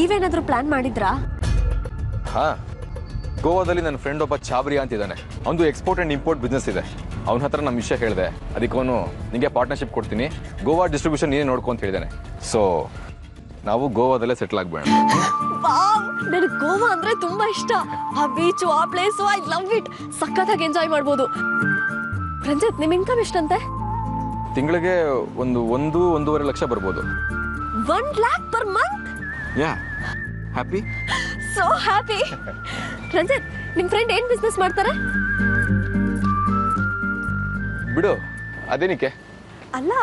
ನೀವೇನಾದ್ರೂ ಪ್ಲಾನ್ ಮಾಡಿದ್ರಾ? ಹಾ, ಗೋವಾದಲ್ಲಿ ನನ್ನ ಫ್ರೆಂಡ್ ಒಬ್ಬ ಚಾಬ್ರಿಯಾ ಅಂತಿದ್ದಾನೆ. ಅವನು ಎಕ್ಸ್ಪೋರ್ಟ್ ಆ್ಯಂಡ್ ಇಂಪೋರ್ಟ್ ಬಿಸ್ನೆಸ್ ಇದೆ. ಅವನ ಹತ್ರ ನಮ್ಮ ವಿಷಯ ಹೇಳಿದೆ. ಅದಕ್ಕೆ ಅವನು ನಿಮಗೆ ಪಾರ್ಟ್ನರ್ಶಿಪ್ ಕೊಡ್ತೀನಿ, ಗೋವಾ ಡಿಸ್ಟ್ರಿಬ್ಯೂಷನ್ ನೀನೇ ನೋಡ್ಕೊ ಅಂತ ಹೇಳಿದ್ದಾನೆ. ಸೊ ನಾವು ಗೋವಾದಲ್ಲೇ ಸೆಟ್ಲ್ ಆಗ್ಬೇಡ. ನನಗೆ ಗೋವಾ ಅಂದ್ರೆ ತುಂಬಾ ಇಷ್ಟ. ಆ ಬೀಚು, ಆ ಪ್ಲೇಸು, ಐ ಲವ್ ಇಟ್. ಸಖತ್ತಾಗಿ ಎಂಜಾಯ್ ಮಾಡ್ಬೋದು. ರಂಜಿತ್, ನಿಮ್ ಇನ್ಕಮ್ ಎಷ್ಟಂತೆ? ತಿಂಗಳಿಗೆ ಒಂದೂವರೆ ಲಕ್ಷ ಬರ್ಬೋದು. 1 lakh per month? Yeah, happy? So happy. Ranjit, ನಿಮ್ ಫ್ರೆಂಡ್ ಏನ್ ಬಿಸ್ನೆಸ್ ಮಾಡ್ತಾರೆ? ಬಿಡು, ಅದೇನಿಕೆ? ಅಲ್ಲ,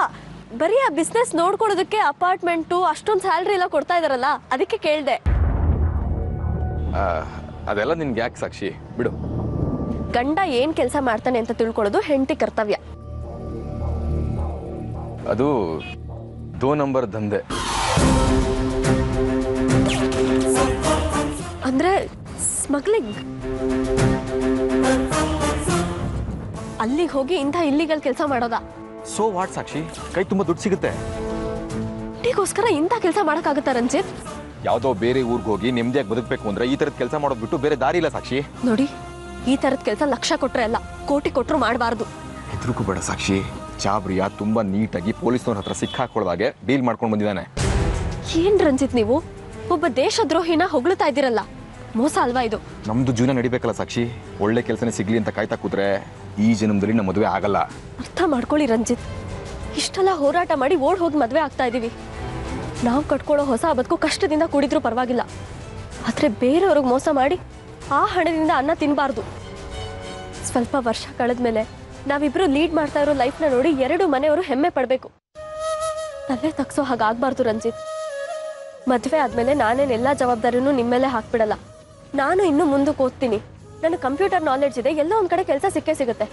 ಬರೀ ಆ ಬಿಸ್ನೆಸ್ ನೋಡ್ಕೊಳ್ಳೋದಕ್ಕೆ ಅಪಾರ್ಟ್ಮೆಂಟು ಅಷ್ಟೊಂದು ಸ್ಯಾಲ್ರಿ ಎಲ್ಲ ಕೊಡ್ತಾ ಇದಾರಲ್ಲ, ಅದಕ್ಕೆ ಕೇಳ್ದೆ. ಅದೆಲ್ಲ ನಿನ್ಗೆ ಯಾಕೆ ಸಾಕ್ಷಿ, ಬಿಡು. ಗಂಡ ಏನ್ ಕೆಲಸ ಮಾಡ್ತಾನೆ ಅಂತ ತಿಳ್ಕೊಳ್ಳೋದು ಹೆಂಡತಿ ಕರ್ತವ್ಯ. ಅದು 2 ನಂಬರ್ ದಂಧೆ. ಅಂದ್ರೆ ಸ್ಮಗ್ಲಿಂಗ್. ಅಲ್ಲಿಗೆ ಹೋಗಿ ಇಂಥ ಇಲ್ಲಿಗಲ್ ಕೆಲಸ ಮಾಡೋದಾ? ಸೋ ವಾಟ್ ಸಾಕ್ಷಿ, ಕೈ ತುಂಬಾ ದುಡ್ಡು ಸಿಗುತ್ತೆ. ಗೋಸ್ಕರ ಇಂಥ ಕೆಲಸ ಮಾಡಕ್ಕಾಗತ್ತಾ ರಂಜಿತ್? ಯಾವ್ದೋ ಬೇರೆ ಊರಿಗೆ ಹೋಗಿ ನೆಮ್ಮದಿಯಾಗಿ ಬದುಕಬೇಕು ಅಂದ್ರೆ ಈ ತರದ ಕೆಲಸ ಮಾಡೋದು ಬಿಟ್ಟು ಬೇರೆ ದಾರಿ ಇಲ್ಲ ಸಾಕ್ಷಿ. ನೋಡಿ, ಈ ತರದ ಕೆಲಸ ಲಕ್ಷ ಕೊಟ್ರೆ ಅಲ್ಲ, ಕೋಟಿ ಕೊಟ್ರು ಮಾಡಬಾರ್ದು. ಹೆದರುಕು ಬೇಡ ಸಾಕ್ಷಿ. ಚಾಬ್ರಿಯಾ ತುಂಬಾ ನೀಟಾಗಿ ಪೊಲೀಸ್ನವ್ರ ಹತ್ರ ಸಿಕ್ಕಾಕೊಳ್ಳೋದಾಗೆ ಡೀಲ್ ಮಾಡ್ಕೊಂಡು ಬಂದಿದ್ದಾನೆ. ಏನ್ ರಂಜಿತ್, ನೀವು ಒಬ್ಬ ದೇಶದ್ರೋಹಿನ ಹೊಗಳ್ತಾ ಇದ್ದೀರಲ್ಲ, ಮೋಸ ಅಲ್ವಾ ಇದು? ನಮ್ದು ಜೀವನ ನಡಿಬೇಕಲ್ಲ ಸಾಕ್ಷಿ. ಒಳ್ಳೆ ಕೆಲಸನೇ ಸಿಗ್ಲಿ ಅಂತ ಕಾಯ್ತಾ ಕೂತ್ರೆ ಈ ಜನ್ಮದಲ್ಲಿ ನಮ್ಮ ಮದುವೆ ಆಗಲ್ಲ. ಅರ್ಥ ಮಾಡ್ಕೊಳ್ಳಿ ರಂಜಿತ್. ಇಷ್ಟೆಲ್ಲ ಹೋರಾಟ ಮಾಡಿ ಓಡ್ ಹೋಗಿ ಮದುವೆ ಆಗ್ತಾ ಇದೀವಿ. ನಾವು ಕಟ್ಕೊಳ್ಳೋ ಹೊಸ ಬದುಕು ಕಷ್ಟದಿಂದ ಕೂಡಿದ್ರೂ ಪರವಾಗಿಲ್ಲ, ಆದ್ರೆ ಬೇರೆಯವ್ರಿಗೆ ಮೋಸ ಮಾಡಿ ಆ ಹಣದಿಂದ ಅನ್ನ ತಿನ್ನಬಾರ್ದು. ಸ್ವಲ್ಪ ವರ್ಷ ಕಳೆದ್ಮೇಲೆ ನಾವಿಬ್ರು ಲೀಡ್ ಮಾಡ್ತಾ ಇರೋ ಲೈಫ್ನ ನೋಡಿ 2 ಮನೆಯವರು ಹೆಮ್ಮೆ ಪಡಬೇಕು. ತಲೆ ತಗ್ಸೋ ಹಾಗಾಗ್ಬಾರ್ದು ರಂಜಿತ್. ಮದುವೆ ಆದ್ಮೇಲೆ ನಾನೇನೆಲ್ಲ ಜವಾಬ್ದಾರಿನೂ ನಿಮ್ಮೇಲೆ ಹಾಕ್ಬಿಡಲ್ಲ. ನಾನು ಇನ್ನು ಮುಂದಕ್ಕೆ ಓದ್ತೀನಿ. ನನಗೆ ಕಂಪ್ಯೂಟರ್ ನಾಲೆಡ್ಜ್ ಇದೆ, ಎಲ್ಲ ಒಂದ್ ಕಡೆ ಕೆಲಸ ಸಿಕ್ಕೇ ಸಿಗುತ್ತೆ.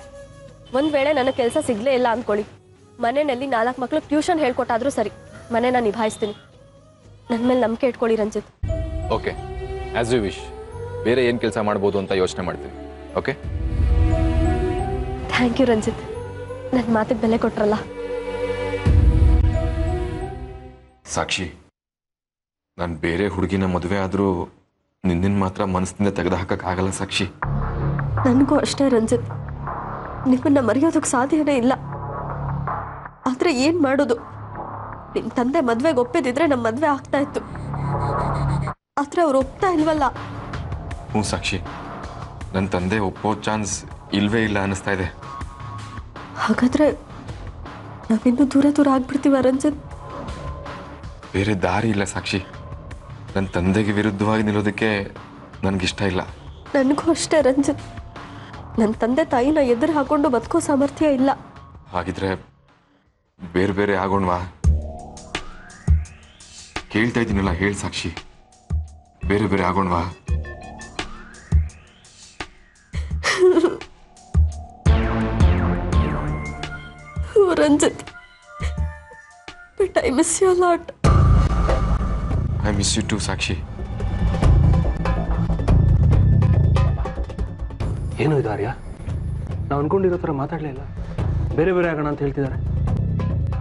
ಒಂದ್ ವೇಳೆ ನನಗೆ ಕೆಲಸ ಸಿಗ್ಲೇ ಇಲ್ಲ ಅಂದ್ಕೊಳ್ಳಿ, ಮನೆಯಲ್ಲಿ 4 ಮಕ್ಳು ಟ್ಯೂಷನ್ ಹೇಳ್ಕೊಟ್ಟಾದ್ರೂ ಸರಿ, ಮನೆನ ನಿಭಾಯಿಸ್ತೀನಿ. ನನ್ನ ಮೇಲೆ ನಂಬಿಕೆ ಇಟ್ಕೊಳ್ಳಿ Ranjith. Okay, as you wish. ಬೇರೆ ಏನು ಕೆಲಸ ಮಾಡ್ಬೋದು ಅಂತ ಯೋಚನೆ ಮಾಡ್ತೀನಿ. ಓಕೆ, ಥ್ಯಾಂಕ್ ಯು ರಂಜಿತ್, ನನ್ನ ಮಾತಿಗೆ ಬೆಲೆ ಕೊಟ್ರಲ್ಲ. ಸಾಕ್ಷಿ, ನಾನು ಬೇರೆ ಹುಡುಗಿನ ಮದುವೆ ಆದರೂ ನಿನ್ನ ಮಾತ್ರ ಮನಸ್ಸಿನಿಂದ ತೆಗೆದು ಹಾಕಕ್ಕಾಗಲ್ಲ ಸಾಕ್ಷಿ. ನನಗೂ ಅಷ್ಟೇ ರಂಜಿತ್, ನಿಮ್ಮನ್ನ ಮರೆಯೋದಕ್ಕೆ ಸಾಧ್ಯನೇ ಇಲ್ಲ. ಆದ್ರೆ ಏನ್ ಮಾಡೋದು? ನಿಮ್ ತಂದೆ ಮದ್ವೆಗೆ ಒಪ್ಪಿದಿದ್ರೆ ನಮ್ಮ ಮದ್ವೆ ಆಗ್ತಾ ಇತ್ತು. ಆದ್ರೆ ಅವ್ರು ಒಪ್ತಾ ಇಲ್ವಲ್ಲ. ಹ್ಞೂ ಸಾಕ್ಷಿ, ನನ್ನ ತಂದೆ ಒಪ್ಪೋ ಚಾನ್ಸ್ ಇಲ್ವೇ ಇಲ್ಲ ಅನ್ನಿಸ್ತಾ ಇದೆ. ಹಾಗಾದ್ರೆ ನಾವಿನ್ನೂ ದೂರ ದೂರ ಆಗ್ಬಿಡ್ತೀವ ರಂಜಿತ್? ಬೇರೆ ದಾರಿ ಇಲ್ಲ ಸಾಕ್ಷಿ. ನನ್ನ ತಂದೆಗೆ ವಿರುದ್ಧವಾಗಿ ನಿಲ್ಲೋದಕ್ಕೆ ನನಗಿಷ್ಟ ಇಲ್ಲ. ನನಗೂ ಅಷ್ಟೇ ರಂಜಿತ್. ನನ್ನ ತಂದೆ ತಾಯಿನ ಎದುರು ಹಾಕೊಂಡು ಬದುಕೋ ಸಾಮರ್ಥ್ಯ ಇಲ್ಲ. ಹಾಗಿದ್ರೆ ಬೇರೆ ಬೇರೆ ಆಗೋಣವಾ? ಕೇಳ್ತಾ ಇದ್ದೀನಲ್ಲ, ಹೇಳಿ ಸಾಕ್ಷಿ, ಬೇರೆ ಬೇರೆ ಆಗೋಣವಾ? Ranjit, but I miss you a lot. I miss you too, ಸಾಕ್ಷಿ. ಏನು ಇದು ಆರ್ಯ? ನಾವು ಅನ್ಕೊಂಡಿರೋ ಥರ ಮಾತಾಡಲೇ ಇಲ್ಲ. ಬೇರೆ ಬೇರೆ ಆಗೋಣ ಅಂತ ಹೇಳ್ತಿದ್ದಾರೆ.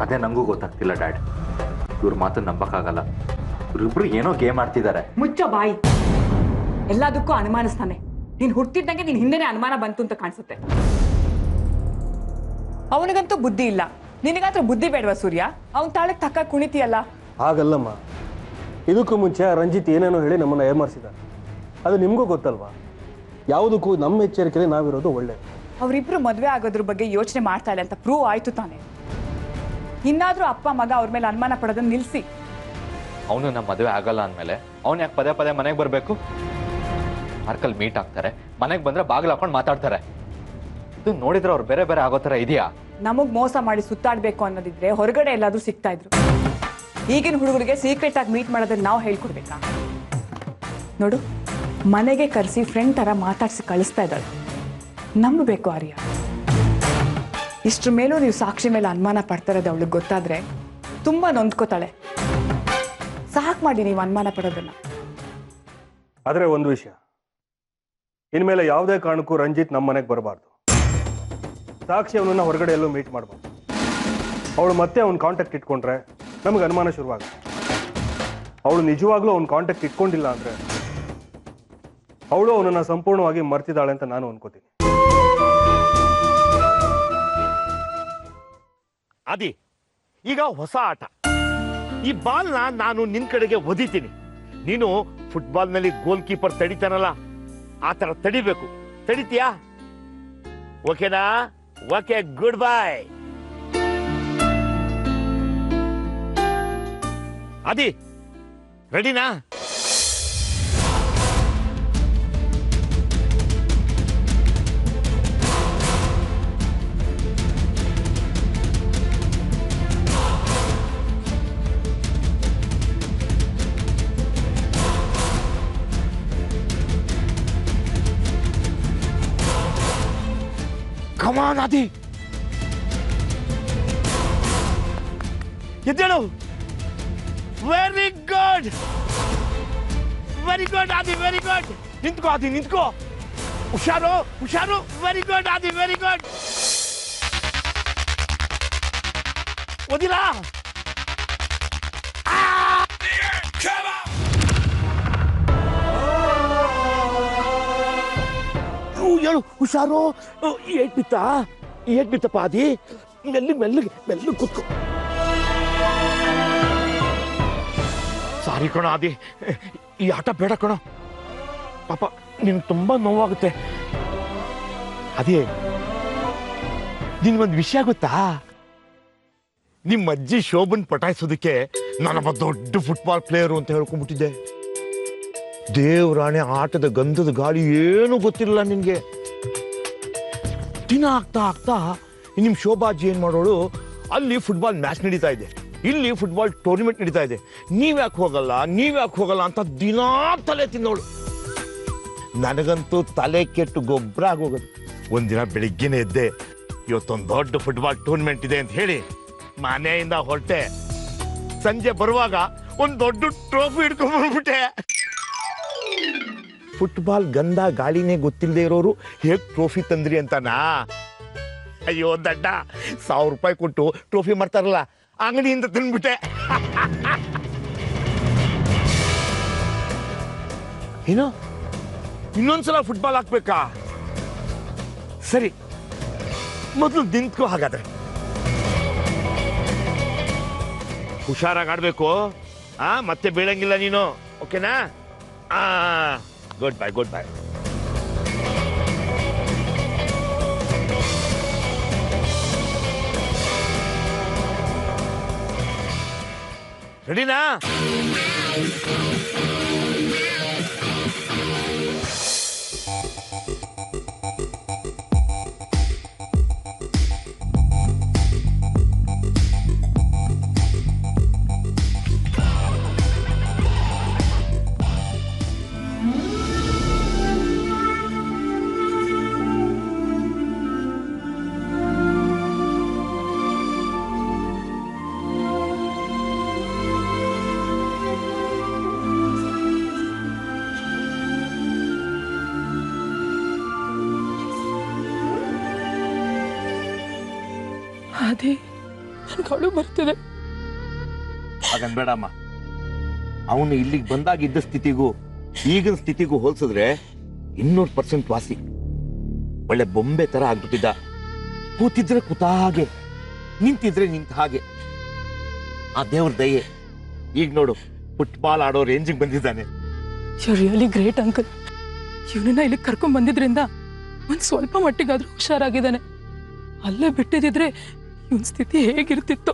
ಅದೇ ನನಗೂ ಗೊತ್ತಾಗ್ತಿಲ್ಲ ಡ್ಯಾಡ್. ಇವ್ರ ಮಾತನ್ನು ನಂಬಕ್ಕಾಗಲ್ಲ. ಇವ್ರಿಬ್ರು ಏನೋ ಗೇಮ್ ಆಡ್ತಿದ್ದಾರೆ. ಮುಚ್ಚ ಬಾಯಿ. ಎಲ್ಲದಕ್ಕೂ ಅನುಮಾನಿಸ್ತಾನೆ. ನೀನು ಹುಟ್ಟಿದ್ದಂಗೆ ನಿನ್ ಹಿಂದೆನೇ ಅನುಮಾನ ಬಂತು ಅಂತ ಕಾಣಿಸುತ್ತೆ. ಅವನಿಗಂತೂ ಬುದ್ಧಿ ಇಲ್ಲ. ನಿನಗಂತೂ ಬುದ್ಧಿ ಬೇಡವಾ ಸೂರ್ಯ? ಅವನ ತಾಳಕ್ಕೆ ತಕ್ಕ ಕುಣಿತೀಯಲ್ಲ. ಹಾಗಲ್ಲಮ್ಮ, ಇದಕ್ಕೂ ಮುಂಚೆ ರಂಜಿತ್ ಏನೇನೋ ಹೇಳಿ ನಮ್ಮನ್ನು ಏಮಾರಿಸಿದ್ದಾರೆ. ಅದು ನಿಮಗೂ ಗೊತ್ತಲ್ವಾ? ಯಾವುದಕ್ಕೂ ನಮ್ಮ ಎಚ್ಚರಿಕೆಯಲ್ಲಿ ನಾವಿರೋದು ಒಳ್ಳೆಯದು. ಅವರಿಬ್ರು ಮದುವೆ ಆಗೋದ್ರ ಬಗ್ಗೆ ಯೋಚನೆ ಮಾಡ್ತಾ ಇಲ್ಲ ಅಂತ ಪ್ರೂವ್ ಆಯ್ತು ತಾನೆ. ಇನ್ನಾದ್ರೂ ಅಪ್ಪ ಮಗ ಅವ್ರ ಮೇಲೆ ಅನುಮಾನ ಪಡೋದನ್ನ ನಿಲ್ಲಿಸಿ. ಅವನು ನಮ್ಮ ಮದುವೆ ಆಗಲ್ಲ ಅಂದಮೇಲೆ ಅವ್ನು ಯಾಕೆ ಪದೇ ಪದೇ ಮನೆಗೆ ಬರಬೇಕು? ಪಾರ್ಕಲ್ಲಿ ಮೀಟ್ ಆಗ್ತಾರೆ, ಮನೆಗೆ ಬಂದ್ರೆ ಬಾಗಿಲು ಹಾಕೊಂಡು ಮಾತಾಡ್ತಾರೆ. ಇದು ನೋಡಿದ್ರೆ ಅವ್ರು ಬೇರೆ ಬೇರೆ ಆಗೋ ಥರ ಇದೆಯಾ? ನಮಗ್ ಮೋಸ ಮಾಡಿ ಸುತ್ತಾಡ್ಬೇಕು ಅನ್ನೋದಿದ್ರೆ ಹೊರಗಡೆ ಎಲ್ಲಾದ್ರೂ ಸಿಗ್ತಾ ಇದ್ರು. ಈಗಿನ ಹುಡುಗರಿಗೆ ಸೀಕ್ರೆಟ್ ಆಗಿ ಮೀಟ್ ಮಾಡೋದನ್ನ ನಾವು ಹೇಳ್ಕೊಡ್ಬೇಕಾ? ನೋಡು, ಮನೆಗೆ ಕರೆಸಿ ಫ್ರೆಂಡ್ ತರ ಮಾತಾಡ್ಸಿ ಕಳಿಸ್ತಾ ಇದ್ದಾಳೆ. ನಂಬಬೇಕು ಆರ್ಯ. ಇಷ್ಟ್ರ ಮೇಲೂ ನೀವು ಸಾಕ್ಷಿ ಮೇಲೆ ಅನುಮಾನ ಪಡ್ತಾ ಇರೋದು ಅವಳಿಗೆ ಗೊತ್ತಾದ್ರೆ ತುಂಬಾ ನೊಂದ್ಕೋತಾಳೆ. ಸಾಕು ಮಾಡಿ ನೀವು ಅನುಮಾನ ಪಡೋದನ್ನ. ಆದರೆ ಒಂದು ವಿಷಯ, ಇನ್ಮೇಲೆ ಯಾವುದೇ ಕಾರಣಕ್ಕೂ ರಂಜಿತ್ ನಮ್ಮ ಮನೆಗೆ ಬರಬಾರ್ದು. ಸಾಕ್ಷಿ ಅವನನ್ನ ಹೊರಗಡೆ ಎಲ್ಲೂ ಮೀಟ್ ಮಾಡಬಾರ್ದು. ಅವಳು ಮತ್ತೆ ಅವನ ಕಾಂಟ್ಯಾಕ್ಟ್ ಇಟ್ಕೊಂಡ್ರೆ ನಮಗೆ ಅನುಮಾನ ಶುರುವಾಗುತ್ತೆ. ಅವಳು ನಿಜವಾಗ್ಲೂ ಅವನ ಕಾಂಟ್ಯಾಕ್ಟ್ ಇಟ್ಕೊಂಡಿಲ್ಲ ಅಂದ್ರೆ ಅವಳು ಅವನನ್ನ ಸಂಪೂರ್ಣವಾಗಿ ಮರ್ತಿದ್ದಾಳೆ ಅಂತ ನಾನು ಅನ್ಕೋತೀನಿ. ಅದಿ ಈಗ ಹೊಸ ಆಟ. ಈ ಬಾಲ್ನ ನಾನು ನಿನ್ ಕಡೆಗೆ ಒದಿತೀನಿ. ನೀನು ಫುಟ್ಬಾಲ್ನಲ್ಲಿ ಗೋಲ್ ಕೀಪರ್ ತಡಿತಾನಲ್ಲ, ಆ ತರ ತಡಿಬೇಕು. ತಡಿತೀಯಾ? ಓಕೆನಾ? Okay, good bye. ಅದಿ ರೆಡಿನಾ? Come on, Adi. ಎದ್ದೇಳು. ವೆರಿ ಗುಡ್, ವೆರಿ ಗುಡ್ ಆದಿ, ವೆರಿ ಗುಡ್. ನಿಂತ್ಕೋ ಆದಿ, ನಿಂತ್ಕೋ. ಹುಷಾರು, ಹುಷಾರು. ವೆರಿ ಗುಡ್ ಆದಿ, ವೆರಿ ಗುಡ್. ಓದಿಲ್ಲ? ಹೇಳು, ಹುಷಾರು. ಏಟ್ ಬಿತ್ತಪ್ಪ ಆದಿ. ಮೆಲ್ಲಗೆ ಕೂತ್ಕೋ. ಸಾರಿ ಕಣ ಆದಿ, ಈ ಆಟ ಬೇಡ ಕಣ. ಪಾಪ ನಿನ್ ತುಂಬಾ ನೋವಾಗುತ್ತೆ. ಅದೇ ನಿನ್ಗೊಂದು ವಿಷಯ ಗೊತ್ತಾ? ನಿಮ್ಮ ಅಜ್ಜಿ ಶೋಭನ್ ಪಟಾಯಿಸೋದಕ್ಕೆ ನಾನೊಬ್ಬ ದೊಡ್ಡ ಫುಟ್ಬಾಲ್ ಪ್ಲೇಯರು ಅಂತ ಹೇಳ್ಕೊಂಡ್ಬಿಟ್ಟಿದ್ದೆ. ದೇವರಾಣೆ, ಆಟದ ಗಂಧದ ಗಾಳಿ ಏನೂ ಗೊತ್ತಿರಲಿಲ್ಲ ನಿನ್ಗೆ. ದಿನ ಆಗ್ತಾ ನಿಮ್ ಶೋಭಾಜಿ ಏನ್ ಮಾಡೋಳು, ಅಲ್ಲಿ ಫುಟ್ಬಾಲ್ ಮ್ಯಾಚ್ ನಡೀತಾ ಇದೆ, ಇಲ್ಲಿ ಫುಟ್ಬಾಲ್ ಟೂರ್ನಿಮೆಂಟ್ ನಡೀತಾ ಇದೆ. ನೀವ್ಯಾಕೆ ಹೋಗಲ್ಲ ಅಂತ ದಿನಾ ತಲೆ ತಿನ್ನೋಳು. ನನಗಂತೂ ತಲೆ ಕೆಟ್ಟು ಗೊಬ್ಬರ ಆಗೋಗೋದು. ಒಂದಿನ ಬೆಳಿಗ್ಗೆನೆ ಎದ್ದೆ, ಇವತ್ತೊಂದು ದೊಡ್ಡ ಫುಟ್ಬಾಲ್ ಟೂರ್ನಿಮೆಂಟ್ ಇದೆ ಅಂತ ಹೇಳಿ ಮನೆಯಿಂದ ಹೊರಟೆ. ಸಂಜೆ ಬರುವಾಗ ಒಂದು ದೊಡ್ಡ ಟ್ರೋಫಿ ಹಿಡ್ಕೊಂಡ್ಬಿಟ್ಟೆ. ಫುಟ್ಬಾಲ್ ಗಂಧ ಗಾಳಿನೇ ಗೊತ್ತಿಲ್ಲದೆ ಇರೋರು ಹೇಗ್ ಟ್ರೋಫಿ ತಂದ್ರಿ ಅಂತನಾ? ಅಯ್ಯೋ ದಡ್ಡ, 1000 ರೂಪಾಯಿ ಕೊಟ್ಟು ಟ್ರೋಫಿ ಮಾಡ್ತಾರಲ್ಲ, ಅಂಗಡಿಯಿಂದ ತಿನ್ಬಿಟ್ಟೆ. ಏನೋ ಇನ್ನೊಂದ್ಸಲ ಫುಟ್ಬಾಲ್ ಹಾಕ್ಬೇಕಾ? ಸರಿ, ಮೊದಲು ನಿಂತ್ಕೋ. ಹಾಗಾದ್ರೆ ಹುಷಾರಾಗಿ ಆಡ್ಬೇಕು. ಮತ್ತೆ ಬೀಳಂಗಿಲ್ಲ ನೀನು, ಓಕೆನಾ? Good bye, good bye. ರೆಡಿನಾ? ಅದೇ ನನ್ ಕಳು ಬರ್ತಿದೆ. ಹಾಗನ್ಬೇಡಮ್ಮ. ಅವನು ಇಲ್ಲಿಗೆ ಬಂದಾಗಿದ್ದ ಸ್ಥಿತಿಗೂ ಈಗಿನ ಸ್ಥಿತಿಗೂ ಹೋಲಿಸಿದ್ರೆ 200% ವಾಸಿ. ಒಳ್ಳೆ ಬೊಂಬೆ ತರ ಆಗ್ಬಿಟ್ಟಿದ್ದ. ಕೂತಿದ್ರೆ ಕೂತ ಹಾಗೆ, ನಿಂತಿದ್ರೆ ನಿಂತ ಹಾಗೆ. ಆ ದೇವ್ರ ದಯೆ, ಈಗ ನೋಡು ಫುಟ್ಬಾಲ್ ಆಡೋ ರೇಂಜಿಗೆ ಬಂದಿದ್ದಾನೆ. You really great uncle. ಇವನನ್ನ ಇಲ್ಲಿ ಕರ್ಕೊಂಡ್ ಬಂದಿದ್ರಿಂದ ಒಂದ್ ಸ್ವಲ್ಪ ಮಟ್ಟಿಗಾದ್ರೂ ಹುಷಾರಾಗಿದ್ದಾನೆ. ಅಲ್ಲೇ ಬಿಟ್ಟಿದ್ರೆ ಇವನ್ ಸ್ಥಿತಿ ಹೇಗಿರ್ತಿತ್ತು.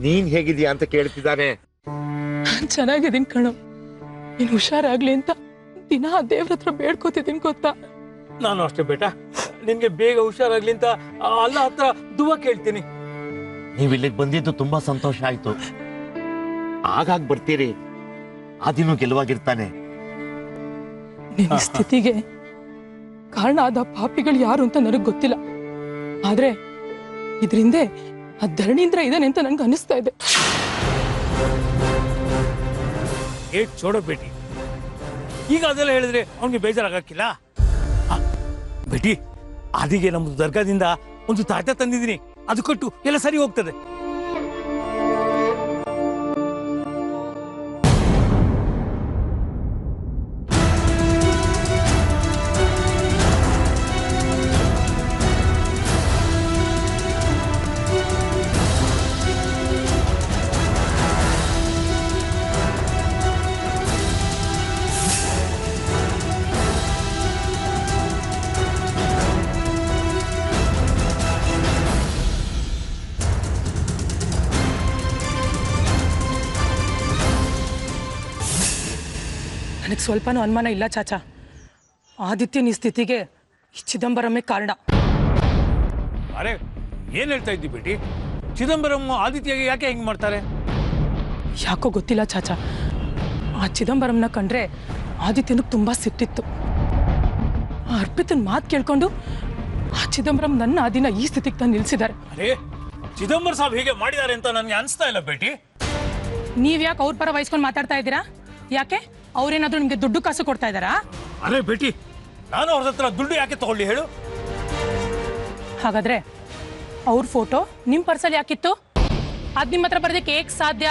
ನೀನ್ ಹೇಗಿದ್ಯಾ ಅಂತ ಕೇಳ್ತಿದ್ದಾನೆ. ಚೆನ್ನಾಗಿದ್ದೀನಿ ಕಣೋ. ನೀನ್ ಹುಷಾರಾಗ್ಲಿ ಅಂತ ದಿನ ದೇವ್ರ ಹತ್ರ ಬೇಡ್ಕೋತಿದ್ದೀನಿ ಗೊತ್ತಾ. ನಾನು ಅಷ್ಟೇ ಬೇಟಾ, ನಿನ್ಗೆ ಬೇಗ ಹುಷಾರಾಗ್ಲಿ ಅಂತ ಅಲ್ಲ ಹತ್ರ ದುವಾ ಕೇಳ್ತೀನಿ. ನೀವ್ ಇಲ್ಲಿಗೆ ಬಂದಿದ್ದು ತುಂಬಾ ಸಂತೋಷ ಆಯ್ತು. ಆಗಾಗ ಬರ್ತೀರಿ, ಆದಿನೂ ಗೆಲುವಾಗಿರ್ತಾನೆ. ನಿನ್ನ ಸ್ಥಿತಿಗೆ ಕಾರಣ ಆದ ಪಾಪಿಗಳು ಯಾರು ಅಂತ ನನಗ್ ಗೊತ್ತಿಲ್ಲ. ಆದ್ರೆ ಇದ್ರಿಂದ ಆ ಧರಣಿಂದ್ರ ಇದಾನೆ ಅಂತ ನಂಗೆ ಅನಿಸ್ತಾ ಇದೆ. ಏಟ್ ಚೋಡೋ ಬೇಟಿ, ಈಗ ಅದೆಲ್ಲ ಹೇಳಿದ್ರೆ ಅವನಿಗೆ ಬೇಜಾರಾಗಕ್ಕಿಲ್ಲ. ಬೇಟಿ, ಆದಿಗೆ ನಮ್ದು ದರ್ಗಾದಿಂದ ಒಂದು ತಾಟ ತಂದಿದ್ದೀನಿ, ಅದು ಕೊಟ್ಟು ಎಲ್ಲ ಸರಿ ಹೋಗ್ತದೆ. ನನಗೆ ಸ್ವಲ್ಪನೂ ಅನುಮಾನ ಇಲ್ಲ ಚಾಚಾ. ಆದಿತ್ಯನ ಈ ಸ್ಥಿತಿಗೆ ಈ ಚಿದಂಬರಮೇ ಕಾರಣ. ಅರೆ ಏನ್ ಹೇಳ್ತಾ ಇದ್ದಿ ಬೇಟಿ? ಚಿದಂಬರಂ ಆದಿತ್ಯಗೆ ಯಾಕೆ ಹಿಂಗ್ ಮಾಡ್ತಾರೆ? ಯಾಕೋ ಗೊತ್ತಿಲ್ಲ ಚಾಚಾ. ಆ ಚಿದಂಬರಂನ ಕಂಡ್ರೆ ಆದಿತ್ಯನಿಗೆ ತುಂಬಾ ಸಿಟ್ಟಿತ್ತು. ಆ ಅರ್ಪಿತನ ಮಾತು ಕೇಳ್ಕೊಂಡು ಆ ಚಿದಂಬರಂ ನನ್ನ ಆದಿನ ಈ ಸ್ಥಿತಿಗೆ ತಂದು ನಿಲ್ಸಿದ್ದಾರೆ. ಅರೆ ಚಿದಂಬರ ಸಾಬ್ ಹೀಗೆ ಮಾಡಿದ್ದಾರೆ ಅಂತ ನನಗೆ ಅನಿಸ್ತಾ ಇಲ್ಲ ಬೇಟಿ. ನೀವ್ ಯಾಕೆ ಅವ್ರ ಪರ ವಹಿಸ್ಕೊಂಡು ಮಾತಾಡ್ತಾ ಇದ್ದೀರಾ? ಯಾಕೆ ಅವ್ರೇನಾದ್ರೂ ನಿಮ್ಗೆ ದುಡ್ಡು ಕಾಸು ಕೊಡ್ತಾ ಇದ್ದಾರಾ? ಅರೆ ಬೇಟಿ, ನಾನು ಅವ್ರ ಹತ್ರ ದುಡ್ಡು ಯಾಕೆ ತಗೊಳ್ಳಿ ಹೇಳು? ಹಾಗಾದ್ರೆ ಅವ್ರ ಫೋಟೋ ನಿಮ್ ಪರ್ಸಲ್ಲಿ ಯಾಕಿತ್ತು? ಅದ್ ನಿಮ್ಮ ಹತ್ರ ಬರೋದಕ್ಕೆ ಹೇಗ್ ಸಾಧ್ಯ?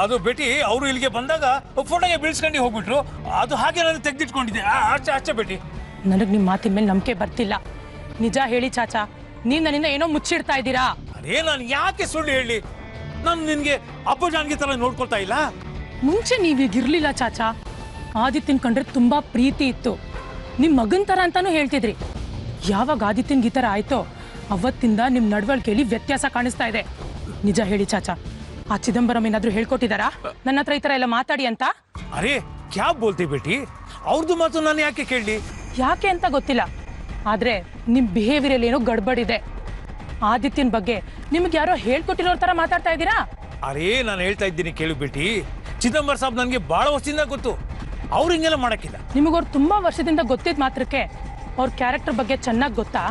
ಅದು ಬೇಟಿ, ಅವರು ಇಲ್ಲಿಗೆ ಬಂದಾಗ ಫೋಟೋಗೆ ಬೀಳ್ಸ್ಕೊಂಡು ಹೋಗ್ಬಿಟ್ರು. ಅದು ಹಾಗೆ ನಾನು ತೆಗೆದಿಟ್ಕೊಂಡಿದ್ದೆ. ಅಚ್ಚ ಬೇಟಿ, ನನಗ್ ನಿಮ್ ಮಾತಿನ ಮೇಲೆ ನಂಬಿಕೆ ಬರ್ತಿಲ್ಲ. ನಿಜ ಹೇಳಿ ಚಾಚಾ, ನೀವ್ ನನ್ನಿಂದ ಏನೋ ಮುಚ್ಚಿಡ್ತಾ ಇದ್ದೀರಾ. ಅರೇ ನಾನು ಯಾಕೆ ಸುಳ್ಳು ಹೇಳಿ? ನಾನು ನಿನ್ಗೆ ಅಪ್ಪಜಾನ್ಗೆ ತರ ನೋಡ್ಕೊಳ್ತಾ ಇಲ್ಲ. ಮುಂಚೆ ನೀವೀಗಿರ್ಲಿಲ್ಲ ಚಾಚಾ. ಆದಿತ್ಯನ್ ಕಂಡ್ರೆ ತುಂಬಾ ಪ್ರೀತಿ ಇತ್ತು. ನಿಮ್ ಮಗನ್ ತರ ಅಂತಾನು ಹೇಳ್ತಿದ್ರಿ. ಯಾವಾಗ ಆದಿತ್ಯನ್ಗೆ ಈ ತರ ಆಯ್ತೋ ಅವತ್ತಿಂದ ನಿಮ್ ನಡವಳಿಕೆಯಲ್ಲಿ ವ್ಯತ್ಯಾಸ ಕಾಣಿಸ್ತಾ ಇದೆ. ನಿಜ ಹೇಳಿ ಚಾಚಾ, ಆ ಚಿದಂಬರಂ ಏನಾದ್ರೂ ಹೇಳ್ಕೊಟ್ಟಿದಾರಾ ನನ್ನ ಹತ್ರ ಈ ತರ ಎಲ್ಲ ಮಾತಾಡಿ ಅಂತ? ಅರೇ ಕ್ಯಾ ಬೋಲ್ತಿ ಬೇಟಿ, ಅವ್ರದ್ದು ಮಾತು ನಾನು ಯಾಕೆ ಕೇಳಿ? ಯಾಕೆ ಅಂತ ಗೊತ್ತಿಲ್ಲ, ಆದ್ರೆ ನಿಮ್ ಬಿಹೇವಿಯರ್ ಏನೋ ಗಡ್ಬಡಿದೆ. ಆದಿತ್ಯನ್ ಬಗ್ಗೆ ನಿಮ್ಗೆ ಯಾರೋ ಹೇಳ್ಕೊಟ್ಟಿರೋ ತರ ಮಾತಾಡ್ತಾ ಇದ್ದೀರಾ. ಅರೇ ನಾನು ಹೇಳ್ತಾ ಇದ್ದೀನಿ ಕೇಳು ಬೇಟಿ, ಚಿದಂಬರ ಸಾಬ್ ನನಗೆ ಬಹಳ ವರ್ಷದಿಂದ ಗೊತ್ತು. ಅವ್ರು ಹಿಂಗೆಲ್ಲ ಮಾಡಕ್ಕಿಲ್ಲ. ನಿಮಗವ್ರು ತುಂಬಾ ವರ್ಷದಿಂದ ಗೊತ್ತಿದ್ ಮಾತ್ರಕ್ಕೆ ಅವ್ರ ಕ್ಯಾರೆಕ್ಟರ್ ಬಗ್ಗೆ ಚೆನ್ನಾಗಿ ಗೊತ್ತಾ?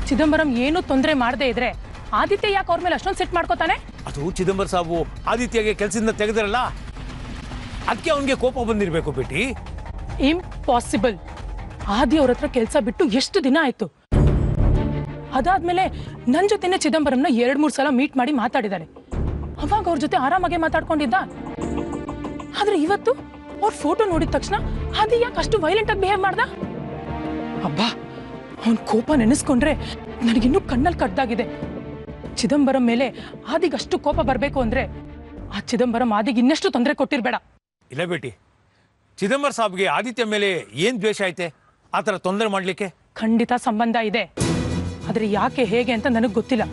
ಚಿದಂಬರಂ ಏನು ತೊಂದರೆ ಮಾಡದೇ ಇದ್ರೆ ಆದಿತ್ಯ ಯಾಕೆ ಅವ್ರ ಮೇಲೆ ಅಷ್ಟೊಂದು ಸೆಟ್ ಮಾಡ್ಕೋತಾನೆ? ಅದು ಚಿದಂಬರ ಸಾಬು ಆದಿತ್ಯಗೆ ಕೆಲಸದಿಂದ ತೆಗೆದ್ರಲ್ಲ, ಅದಕ್ಕೆ ಅವನಿಗೆ ಕೋಪ ಬಂದಿರಬೇಕು ಬೇಟಿ. ಇಂಪಾಸಿಬಲ್. ಆದಿ ಅವ್ರ ಹತ್ರ ಕೆಲಸ ಬಿಟ್ಟು ಎಷ್ಟು ದಿನ ಆಯ್ತು. ಅದಾದ್ಮೇಲೆ ನನ್ ಜೊತೆನೆ ಚಿದಂಬರಂನ 2-3 ಸಲ ಮೀಟ್ ಮಾಡಿ ಮಾತಾಡಿದಾರೆ. ಅವಾಗ ಅವ್ರ ಜೊತೆ ಆರಾಮಾಗೆ ಮಾತಾಡ್ಕೊಂಡಿದ್ದ. ಆದ್ರೆ ಇವತ್ತು ಅವ್ರ ಫೋಟೋ ನೋಡಿದ ತಕ್ಷಣ ಆದಿ ಯಾಕೆ ಅಷ್ಟು ವೈಲೆಂಟ್ ಆಗಿ ಬಿಹೇವ್ ಮಾಡ್ದ? ಅಬ್ಬಾ, ಅವನ್ ಕೋಪ ನೆನೆಸ್ಕೊಂಡ್ರೆ ನನಗಿನ್ನೂ ಕಣ್ಣಲ್ಲಿ ಕಟ್ದಾಗಿದೆ. ಚಿದಂಬರಂ ಮೇಲೆ ಆದಿಗೆ ಅಷ್ಟು ಕೋಪ ಬರ್ಬೇಕು ಅಂದ್ರೆ ಆ ಚಿದಂಬರಂ ಆದಿಗೆ ಇನ್ನೆಷ್ಟು ತೊಂದರೆ ಕೊಟ್ಟಿರ್ಬೇಡ. ಇಲ್ಲ ಬೇಟಿ, ಚಿದಂಬರ ಸಾಬ್ಗೆ ಆದಿತ್ಯ ಮೇಲೆ ಏನ್ ದ್ವೇಷ ಐತೆ ಆ ಥರ ತೊಂದರೆ ಮಾಡ್ಲಿಕ್ಕೆ? ಖಂಡಿತ ಸಂಬಂಧ ಇದೆ, ಆದ್ರೆ ಯಾಕೆ ಹೇಗೆ ಅಂತ ನನಗೆ ಗೊತ್ತಿಲ್ಲ.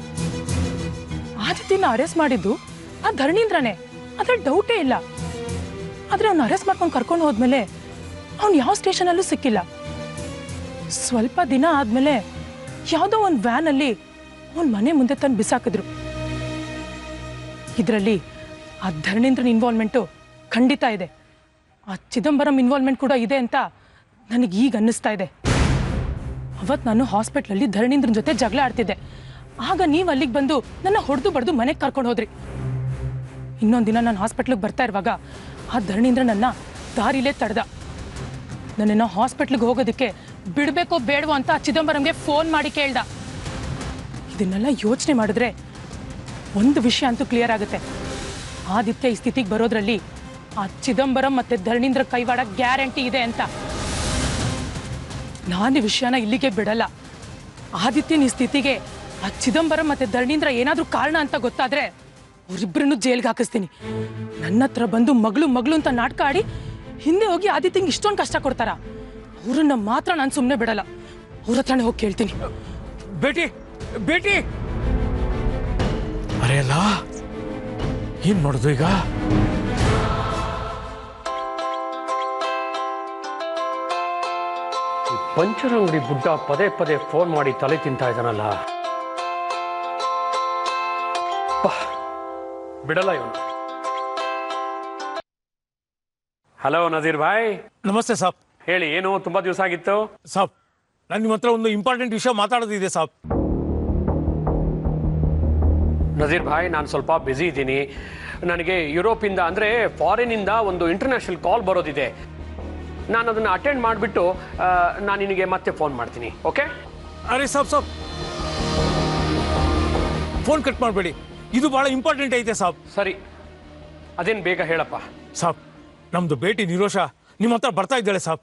ಆದಿತ್ಯನ ಅರೆಸ್ಟ್ ಮಾಡಿದ್ದು ಆ ಧರಣೀಂದ್ರನೇ, ಅದ್ರಲ್ಲಿ ಡೌಟೇ ಇಲ್ಲ. ಆದ್ರೆ ಅವ್ನ ಅರೆಸ್ಟ್ ಮಾಡ್ಕೊಂಡು ಕರ್ಕೊಂಡು ಹೋದ್ಮೇಲೆ ಅವ್ನು ಯಾವ ಸ್ಟೇಷನ್ ಅಲ್ಲೂ ಸಿಕ್ಕಿಲ್ಲ. ಸ್ವಲ್ಪ ದಿನ ಆದ್ಮೇಲೆ ಯಾವುದೋ ಒಂದು ವ್ಯಾನ್ ಅಲ್ಲಿ ಅವನ್ ಮನೆ ಮುಂದೆ ತಂದು ಬಿಸಾಕಿದ್ರು. ಇದರಲ್ಲಿ ಆ ಧರಣೀಂದ್ರನ ಇನ್ವಾಲ್ವ್ಮೆಂಟು ಖಂಡಿತ ಇದೆ. ಆ ಚಿದಂಬರಂ ಇನ್ವಾಲ್ವ್ಮೆಂಟ್ ಕೂಡ ಇದೆ ಅಂತ ನನಗೆ ಈಗ ಅನ್ನಿಸ್ತಾ ಇದೆ. ಅವತ್ತು ನಾನು ಹಾಸ್ಪಿಟ್ಲಲ್ಲಿ ಧರಣೀಂದ್ರನ ಜೊತೆ ಜಗಳ ಆಡ್ತಿದ್ದೆ. ಆಗ ನೀವು ಅಲ್ಲಿಗೆ ಬಂದು ನನ್ನ ಹೊಡೆದು ಬಡ್ದು ಮನೆಗೆ ಕರ್ಕೊಂಡು ಹೋದ್ರಿ. ಇನ್ನೊಂದು ದಿನ ನಾನು ಹಾಸ್ಪಿಟ್ಲಿಗೆ ಬರ್ತಾ ಇರುವಾಗ ಆ ಧರಣೀಂದ್ರ ನನ್ನ ದಾರಿಲೇ ತಡೆದ. ನನ್ನನ್ನು ಹಾಸ್ಪಿಟ್ಲಿಗೆ ಹೋಗೋದಕ್ಕೆ ಬಿಡಬೇಕೋ ಬೇಡವೋ ಅಂತ ಆ ಚಿದಂಬರಂಗೆ ಫೋನ್ ಮಾಡಿ ಕೇಳ್ದ. ಇದನ್ನೆಲ್ಲ ಯೋಚನೆ ಮಾಡಿದ್ರೆ ಒಂದು ವಿಷಯ ಅಂತೂ ಕ್ಲಿಯರ್ ಆಗುತ್ತೆ. ಆದಿತ್ಯ ಈ ಸ್ಥಿತಿಗೆ ಬರೋದ್ರಲ್ಲಿ ಆ ಚಿದಂಬರಂ ಮತ್ತೆ ಧರಣೀಂದ್ರ ಕೈವಾಡ ಗ್ಯಾರಂಟಿ ಇದೆ ಅಂತ. ನಾನು ಈ ವಿಷಯನ ಇಲ್ಲಿಗೆ ಬಿಡಲ್ಲ. ಆದಿತ್ಯನ ಈ ಸ್ಥಿತಿಗೆ ಆ ಚಿದಂಬರಂ ಮತ್ತೆ ಧರಣೀಂದ್ರ ಏನಾದ್ರೂ ಕಾರಣ ಅಂತ ಗೊತ್ತಾದ್ರೆ ಅವರಿಬ್ಬರನ್ನು ಜೈಲ್ಗೆ ಹಾಕಿಸ್ತೀನಿ. ನನ್ನ ಹತ್ರ ಬಂದು ಮಗಳು ಮಗಳು ಅಂತ ನಾಟಕ ಆಡಿ ಹಿಂದೆ ಹೋಗಿ ಆದಿತ್ಯಂಗೆ ಇಷ್ಟೊಂದು ಕಷ್ಟ ಕೊಡ್ತಾರ. ಅವ್ರನ್ನ ಮಾತ್ರ ನಾನು ಸುಮ್ಮನೆ ಬಿಡಲ್ಲ. ಅವ್ರ ಹತ್ರನೇ ಹೋಗಿ ಕೇಳ್ತೀನಿ. ಬೇಟಿ ಬೇಟಿ, ಅರೆ ಅಲ್ಲ ಏನ್ ಮಾಡೋದು ಈಗ? ಪಂಚರಂಗಡಿ ಬುಡ್ಡ ಪದೇ ಪದೇ ಫೋನ್ ಮಾಡಿ ತಲೆ ತಿಂತಾ ಇದ್ದಾನಲ್ಲ, ಬಿಡಲ್ಲ ಇವನು. ಹಲೋ ನಜೀರ್ ಭಾಯ್. ನಮಸ್ತೆ ಸಾಬ್. ಹೇಳಿ, ಏನು ತುಂಬಾ ದಿವಸ ಆಗಿತ್ತು? ಸಾಬ್, ನಾನು ನಿಮ್ಮ ಹತ್ರ ಒಂದು ಇಂಪಾರ್ಟೆಂಟ್ ವಿಷಯ ಮಾತಾಡೋದಿದೆ ಸಾಬ್. ನಜೀರ್ ಭಾಯ್, ನಾನು ಸ್ವಲ್ಪ ಬ್ಯುಸಿ ಇದ್ದೀನಿ. ನನಗೆ ಯುರೋಪಿಂದ ಅಂದರೆ ಫಾರಿನಿಂದ ಒಂದು ಇಂಟರ್ನ್ಯಾಷನಲ್ ಕಾಲ್ ಬರೋದಿದೆ. ನಾನು ಅದನ್ನು ಅಟೆಂಡ್ ಮಾಡಿಬಿಟ್ಟು ನಾನು ನಿನಗೆ ಮತ್ತೆ ಫೋನ್ ಮಾಡ್ತೀನಿ. ಓಕೆ? ಅರೆ ಸಾಬ್ ಸಾಬ್, ಫೋನ್ ಕಟ್ ಮಾಡಬೇಡಿ, ಇದು ಬಹಳ ಇಂಪಾರ್ಟೆಂಟ್ ಐತೆ ಸಾಬ್. ಸರಿ, ಅದೇನು ಬೇಗ ಹೇಳಪ್ಪ. ಸಾಬ್, ನಮ್ದು ಬೇಟಿ ನಿರೋಷ ನಿಮ್ಮ ಹತ್ರ ಬರ್ತಾ ಇದ್ದಾಳೆ ಸಾಬ್.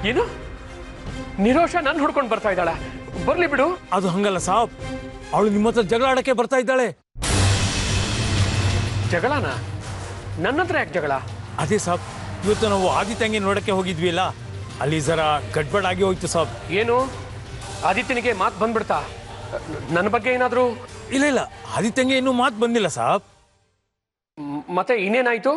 ಏನು? ನಿರೋಷ ನನ್ನ ಹುಡ್ಕೊಂಡು ಬರ್ತಾ ಇದ್ದಾಳ? ಬರ್ಲಿ ಬಿಡು. ಅದು ಹಂಗಲ್ಲ ಸಾಬ್, ಅವಳು ನಿಮ್ಮ ಹತ್ರ ಜಗಳ ಆಡಕ್ಕೆ ಬರ್ತಾ ಇದ್ದಾಳೆ. ಜಗಳನ? ನನ್ನ ಹತ್ರ ಯಾಕೆ ಜಗಳ? ಅದೇ ಸಾಬ್, ಇವತ್ತು ನಾವು ಆದಿತ್ಯಂಗೆ ನೋಡಕ್ಕೆ ಹೋಗಿದ್ವಿ ಅಲ್ಲ, ಅಲ್ಲಿ ಜರ ಗಡ್ಬಡ್ ಆಗಿ ಹೋಯ್ತು ಸಾಬ್. ಏನು? ಆದಿತ್ಯನಿಗೆ ಮಾತು ಬಂದ್ಬಿಡ್ತಾ? ನನ್ನ ಬಗ್ಗೆ ಏನಾದರೂ? ಇಲ್ಲ ಇಲ್ಲ, ಆದಿತ್ಯಂಗೆ ಇನ್ನೂ ಮಾತು ಬಂದಿಲ್ಲ ಸಾಬ್. ಮತ್ತೆ ಇನ್ನೇನಾಯ್ತು?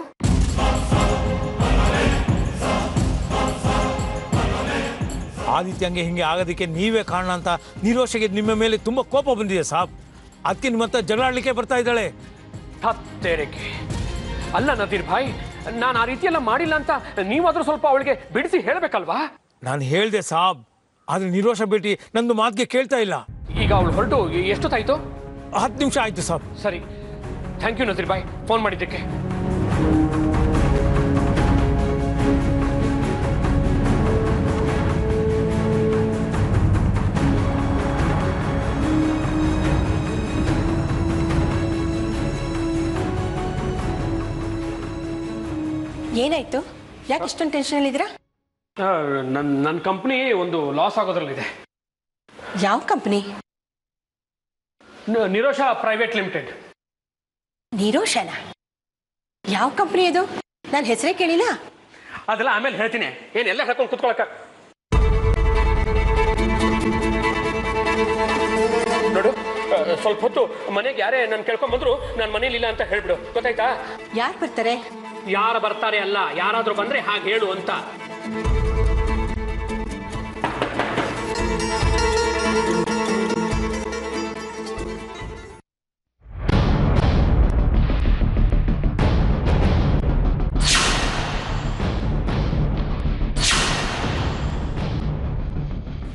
ಆದಿತ್ಯಂಗೆ ಹಿಂಗೆ ಆಗೋದಕ್ಕೆ ನೀವೇ ಕಾರಣ ಅಂತ ನಿರೋಷೆಗೆ ನಿಮ್ಮ ಮೇಲೆ ತುಂಬ ಕೋಪ ಬಂದಿದೆ ಸಾಬ್. ಅದಕ್ಕೆ ನಿಮ್ಮ ಹತ್ರ ಜಗಳಾಡಲಿಕ್ಕೆ ಬರ್ತಾ ಇದ್ದಾಳೆ. ತತ್ತೇರಿಕೆ ಅಲ್ಲ ನದೀರ್ ಭಾಯ್, ನಾನು ಆ ರೀತಿ ಎಲ್ಲ ಮಾಡಿಲ್ಲ ಅಂತ ನೀವಾದ್ರೂ ಸ್ವಲ್ಪ ಅವಳಿಗೆ ಬಿಡಿಸಿ ಹೇಳಬೇಕಲ್ವಾ? ನಾನು ಹೇಳಿದೆ ಸಾಬ್, ಆದ್ರೆ ನಿರೋಷ ಭೇಟಿ ನಂದು ಮಾತಿಗೆ ಕೇಳ್ತಾ ಇಲ್ಲ. ಈಗ ಅವಳು ಹೊರಟು ಎಷ್ಟೊತ್ತಾಯ್ತು? 10 ನಿಮಿಷ ಆಯ್ತು ಸಾಬ್. ಸರಿ, ಥ್ಯಾಂಕ್ ಯು ನದೀರ್ ಭಾಯ್ ಫೋನ್ ಮಾಡಿದ್ದಕ್ಕೆ. ಏನಾಯ್ತು? ಯಾಕೆ ಇಷ್ಟೊಂದು ಟೆನ್ಷನ್ ಇದ್ದೀರಾ? ನನ್ನ ಕಂಪ್ನಿ ಒಂದು ಲಾಸ್ ಆಗೋದ್ರಲ್ಲಿದೆ. ಯಾವ ಕಂಪ್ನಿ? Nirosha private limited. ನಿರೋಷನ? ಯಾವ ಕಂಪ್ನಿ ಅದು? ನಾನು ಹೆಸರೇ ಕೇಳಿಲ್ಲ. ಅದೆಲ್ಲ ಆಮೇಲೆ ಹೇಳ್ತೀನಿ, ಏನೆಲ್ಲ ಹೇಳ್ಕೊಂಡು ಕುತ್ಕೊಳಕ. ನೋಡು, ಸ್ವಲ್ಪ ಹೊತ್ತು ಮನೆಗೆ ಯಾರೇ ನಾನು ಕೇಳ್ಕೊಂಡ್ ಬಂದ್ರು ನಾನು ಮನೇಲಿ ಇಲ್ಲ ಅಂತ ಹೇಳ್ಬಿಡು, ಗೊತ್ತಾಯ್ತಾ? ಯಾರು ಬರ್ತಾರೆ? ಯಾರು ಬರ್ತಾರೆ ಅಲ್ಲ, ಯಾರಾದ್ರೂ ಬಂದ್ರೆ ಹಾಗೆ ಹೇಳು ಅಂತ.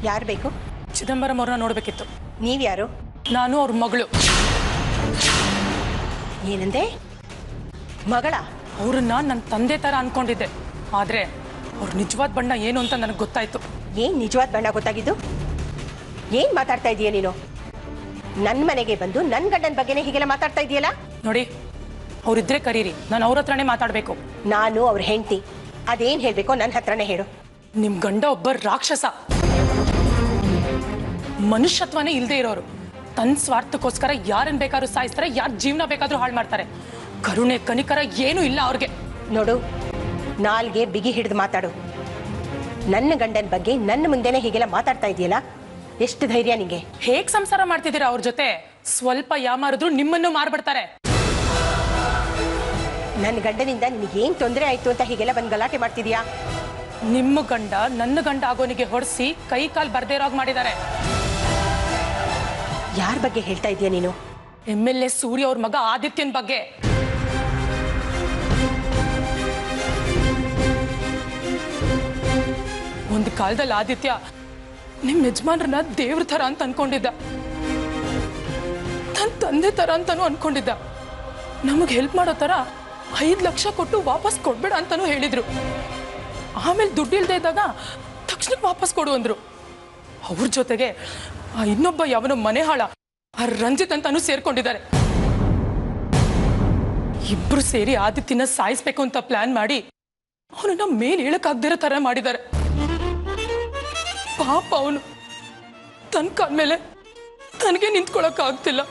ಯಾರು ಬೇಕು? ಚಿದಂಬರಂ ಅವ್ರನ್ನ ನೋಡ್ಬೇಕಿತ್ತು. ನೀವ್ಯಾರು? ನಾನು ಅವ್ರ ಮಗಳು. ಏನಂದೆ? ಮಗಳ? ಅವ್ರನ್ನ ನನ್ನ ತಂದೆ ತರ ಅನ್ಕೊಂಡಿದ್ದೆ, ಆದ್ರೆ ಅವ್ರ ನಿಜವಾದ ಬಣ್ಣ ಏನು ಅಂತ ನನಗೆ ಗೊತ್ತಾಯ್ತು. ಏನ್ ನಿಜವಾದ ಬಣ್ಣ ಗೊತ್ತಾಗಿದ್ದು? ಏನ್ ಮಾತಾಡ್ತಾ ಇದೀಯ ನೀನು? ನನ್ನ ಮನೆಗೆ ಬಂದು ನನ್ನ ಗಂಡನ ಬಗ್ಗೆನೇ ಹೀಗೆಲ್ಲ ಮಾತಾಡ್ತಾ ಇದೆಯಲ್ಲ? ನೋಡಿ, ಅವ್ರಿದ್ರೆ ಕರೀರಿ, ನಾನು ಅವ್ರ ಹತ್ರನೇ ಮಾತಾಡ್ಬೇಕು. ನಾನು ಅವ್ರ ಹೆಂಡತಿ, ಅದೇನ್ ಹೇಳ್ಬೇಕೋ ನನ್ನ ಹತ್ರನೇ ಹೇಳು. ನಿಮ್ ಗಂಡ ಒಬ್ಬ ರಾಕ್ಷಸ, ಮನುಷ್ಯತ್ವನೇ ಇಲ್ಲದೆ ಇರೋರು. ತನ್ನ ಸ್ವಾರ್ಥಕ್ಕೋಸ್ಕರ ಯಾರನ್ನ ಬೇಕಾದ್ರೂ ಸಾಯಿಸ್ತಾರೆ, ಯಾರ ಜೀವನ ಬೇಕಾದ್ರೂ ಹಾಳು ಮಾಡ್ತಾರೆ. ಕರುಣೆ ಕನಿಕರ ಏನೂ ಇಲ್ಲ ಅವ್ರಿಗೆ. ನೋಡು, ನಾಲ್ಗೆ ಬಿಗಿ ಹಿಡಿದು ಮಾತಾಡು. ನನ್ನ ಗಂಡನ ಬಗ್ಗೆ ನನ್ನ ಮುಂದೆನೆ ಹೀಗೆಲ್ಲ ಮಾತಾಡ್ತಾ ಇದೆಯಲ್ಲ, ಎಷ್ಟು ಧೈರ್ಯ ನಿಂಗೆ? ಹೇಗ್ ಸಂಸಾರ ಮಾಡ್ತಿದ್ದೀರಾ ಅವ್ರ ಜೊತೆ? ಸ್ವಲ್ಪ ಯಾಮಾರಿದ್ರು ನಿಮ್ಮನ್ನು ಮಾರ್ಬಿಡ್ತಾರೆ. ನನ್ನ ಗಂಡನಿಂದ ನಿನಗೇನ್ ತೊಂದರೆ ಆಯ್ತು ಅಂತ ಹೀಗೆಲ್ಲ ಬಂದು ಗಲಾಟೆ ಮಾಡ್ತಿದ್ಯಾ? ನಿಮ್ಮ ಗಂಡ ನನ್ನ ಗಂಡ ಆಗೋನಿಗೆ ಹೊಡೆಸಿ ಕೈ ಕಾಲ್ ಬರ್ದೇ ಇರೋಗ್ ಮಾಡಿದ್ದಾರೆ. ಯಾರ ಬಗ್ಗೆ ಹೇಳ್ತಾ ಇದೀಯ ನೀನು? MLA ಸೂರ್ಯ ಅವ್ರ ಮಗ ಆದಿತ್ಯನ್ ಬಗ್ಗೆ. ಒಂದು ಕಾಲದಲ್ಲಿ ಆದಿತ್ಯ ನಿಮ್ ಯಜಮಾನ್ರನ್ನ ದೇವ್ರ ತರ ಅಂತ ಅನ್ಕೊಂಡಿದ್ದ, ತನ್ನ ತಂದೆ ತರ ಅಂತಾನು ಅನ್ಕೊಂಡಿದ್ದ. ನಮಗ್ ಹೆಲ್ಪ್ ಮಾಡೋ ತರ 5 ಲಕ್ಷ ಕೊಟ್ಟು ವಾಪಸ್ ಕೊಡ್ಬೇಡ ಅಂತಾನು ಹೇಳಿದ್ರು. ಆಮೇಲೆ ದುಡ್ಡಿಲ್ದೇ ಇದ್ದಾಗ ತಕ್ಷಣಕ್ಕೆ ವಾಪಸ್ ಕೊಡು ಅಂದ್ರು. ಅವ್ರ ಜೊತೆಗೆ ಇನ್ನೊಬ್ಬ ಯಾವನೋ ಮನೆ ಹಾಳ ಆ ರಂಜಿತ್ ಅಂತಾನು ಸೇರ್ಕೊಂಡಿದ್ದಾರೆ. ಇಬ್ರು ಸೇರಿ ಆದಿತ್ಯನ ಸಾಯಿಸ್ಬೇಕು ಅಂತ ಪ್ಲಾನ್ ಮಾಡಿ ಅವನನ್ನ ಮೇಲೆ ಹೇಳಕ್ಕಾಗ್ದಿರೋ ತರ ಮಾಡಿದ್ದಾರೆ. ಪಾಪ ಅವನು ತನ್ನ ಕಾಲ್ಮೇಲೆ ತನಗೆ ನಿಂತ್ಕೊಳಕ್ ಆಗ್ತಿಲ್ಲ.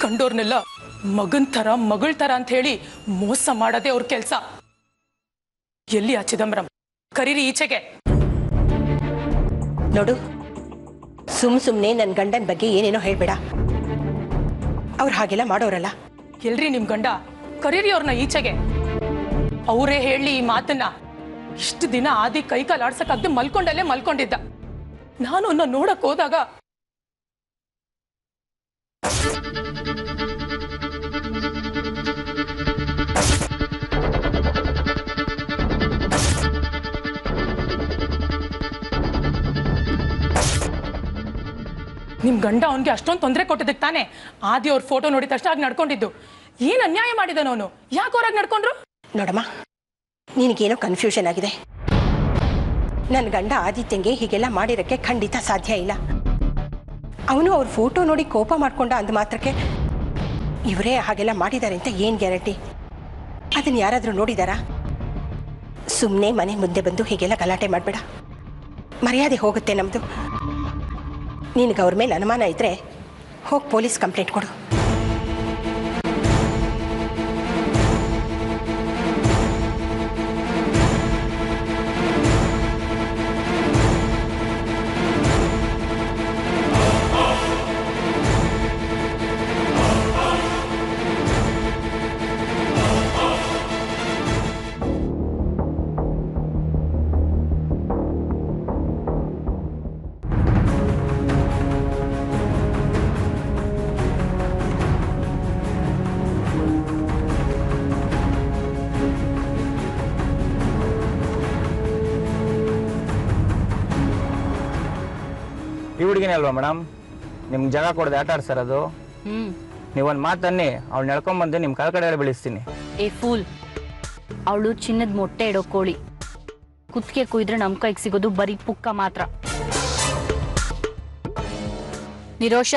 ಕಂಡೋರ್ನೆಲ್ಲ ಮಗನ್ ತರ ಮಗಳ ತರ ಅಂತ ಹೇಳಿ ಮೋಸ ಮಾಡದೆ ಅವ್ರ ಕೆಲ್ಸ. ಎಲ್ಲಿ ಆ ಚಿದಂಬರಂ? ಕರೀರಿ ಈಚೆಗೆ. ನೋಡು, ಸುಮ್ನೆ ನನ್ನ ಗಂಡನ ಬಗ್ಗೆ ಏನೇನೋ ಹೇಳ್ಬೇಡ. ಅವ್ರು ಹಾಗೆಲ್ಲ ಮಾಡೋರಲ್ಲ. ಎಲ್ರಿ ನಿಮ್ ಗಂಡ? ಕರೀರಿ ಅವ್ರನ್ನ ಈಚೆಗೆ. ಅವರೇ ಹೇಳಿ ಈ ಮಾತನ್ನ. ಇಷ್ಟು ದಿನ ಆದಿ ಕೈ ಕಾಲು ಆಡ್ಸಕ್ಕಾಗ್ದೆ ಮಲ್ಕೊಂಡಲ್ಲೇ ಮಲ್ಕೊಂಡಿದ್ದ. ನಾನು ಅವನ್ನ ನೋಡಕ್ ಹೋದಾಗ ನಿಮ್ ಗಂಡ ಅವನ್ಗೆ ಅಷ್ಟೊಂದು ತೊಂದರೆ ಕೊಟ್ಟಿದ್ದಕ್ಕೆ ತಾನೆ ಆದಿ ಅವ್ರ ಫೋಟೋ ನೋಡಿದ ತಕ್ಷಣ ಆಗ ನಡ್ಕೊಂಡಿದ್ದು. ಏನ್ ಅನ್ಯಾಯ ಮಾಡಿದನು ಅವನು? ಯಾಕೆ ಅವ್ರಾಗ ನಡ್ಕೊಂಡ್ರು? ನೋಡಮ್ಮ, ನಿನಗೇನೋ ಕನ್ಫ್ಯೂಷನ್ ಆಗಿದೆ. ನನ್ನ ಗಂಡ ಆದಿತ್ಯಂಗೆ ಹೀಗೆಲ್ಲ ಮಾಡಿರಕ್ಕೆ ಖಂಡಿತ ಸಾಧ್ಯ ಇಲ್ಲ. ಅವನು ಅವ್ರ ಫೋಟೋ ನೋಡಿ ಕೋಪ ಮಾಡ್ಕೊಂಡ ಅಂದ ಮಾತ್ರಕ್ಕೆ ಇವರೇ ಹಾಗೆಲ್ಲ ಮಾಡಿದ್ದಾರೆ ಅಂತ ಏನ್ ಗ್ಯಾರಂಟಿ? ಅದನ್ನ ಯಾರಾದ್ರೂ ನೋಡಿದಾರಾ? ಸುಮ್ಮನೆ ಮನೆ ಮುಂದೆ ಬಂದು ಹೀಗೆಲ್ಲ ಗಲಾಟೆ ಮಾಡಬೇಡ, ಮರ್ಯಾದೆ ಹೋಗುತ್ತೆ ನಮ್ದು. ನಿನಗೆ ಅವ್ರ ಮೇಲೆ ಅನುಮಾನ ಇದ್ರೆ ಹೋಗಿ ಪೊಲೀಸ್ ಕಂಪ್ಲೇಂಟ್ ಕೊಡು. ಈ ಹುಡುಗಿನೇ ಅಲ್ವಾ ಮೇಡಮ್ ನಿಮ್ಗೆ ಜಾಗ ಕೊಡದೆ ಆಟ ಆಡ್ಸರೋದು? ನೀವೊಂದು ಮಾತನ್ನಿ, ಅವ್ಳು ನಡ್ಕೊಂಬಂದು ನಿಮ್ಮ ಕಾಲ್ ಕಡೆ ಬೆಳೆಸ್ತೀನಿ. ಏ ಫೂಲ್, ಅವಳು ಚಿನ್ನದ ಮೊಟ್ಟೆ ಇಡೋ ಕೋಳಿ. ಕುತ್ತಿಗೆ ಕುಯ್ದ್ರೆ ನಮ್ಮ ಕೈಗೆ ಸಿಗೋದು ಬರೀ ಪುಕ್ಕ ಮಾತ್ರ. ನಿರೋಷ,